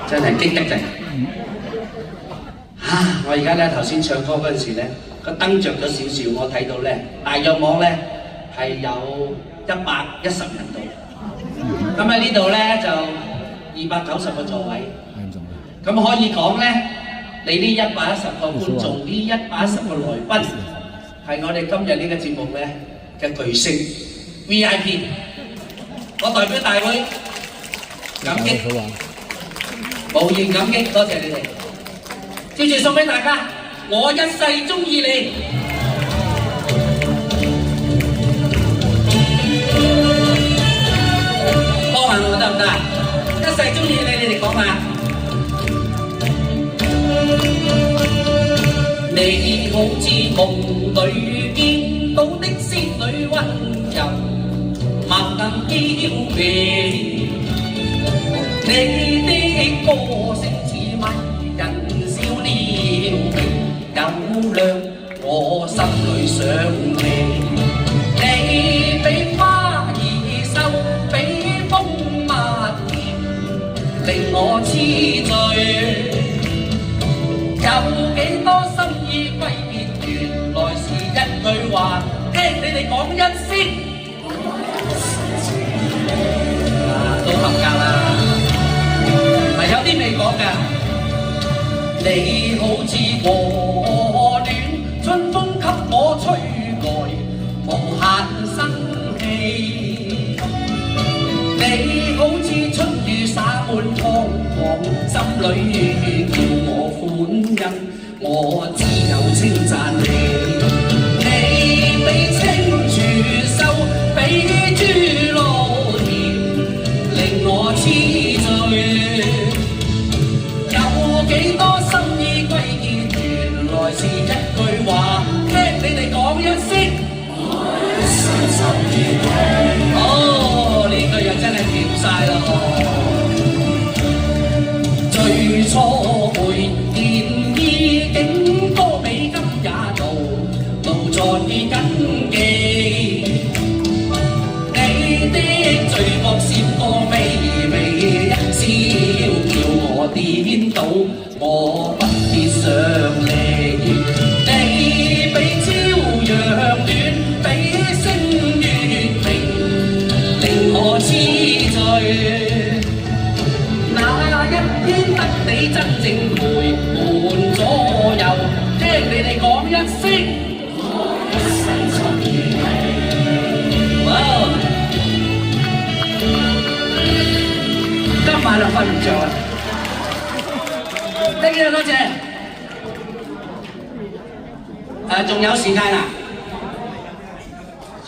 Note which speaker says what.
Speaker 1: 真係激得滯。我而家咧頭先唱歌嗰陣時咧，個燈着咗少少，我睇到咧大約網咧係有110人度。咁喺呢度咧就290個座位。咁可以講咧，你呢110個觀眾，呢110個來賓，係我哋今日呢個節目咧嘅巨星 VIP。我代表大會感激，無言感激，多謝你哋。接住送俾大家，我一世中意你。幫下我得唔得？一世中意你，你哋講下。你好似夢裏見到的仙女溫柔，萬能嬌美。你的歌聲似迷人笑了眉，有亮我心裏想你。你比花兒秀，比蜂蜜甜，令我痴醉。有幾多心意歸結，原來是一句話，聽你哋講一聲，都合格啦。唔係有啲未講㗎。你好似和暖，春風給我吹來，無限生氣。你好似春雨灑滿蒼茫，心裏叫我歡欣，我只有稱讚你。你比青樹秀，比珠羅甜，令我痴醉。有幾多心意歸結，原來是一句話，聽你哋講一聲，我一世中意你。哦，呢句又真係掂晒咯。最初會見意境多美，今也路在緊記。你的嘴角閃過微微一笑，叫我顛倒，我不必想你。你比朝陽暖，比星月明，令我痴醉。那一天得你真正陪伴左右，聽你哋講一聲，我一世中意你。哇！今晚就瞓唔着啦。Thank you，多謝。仲有時間啊！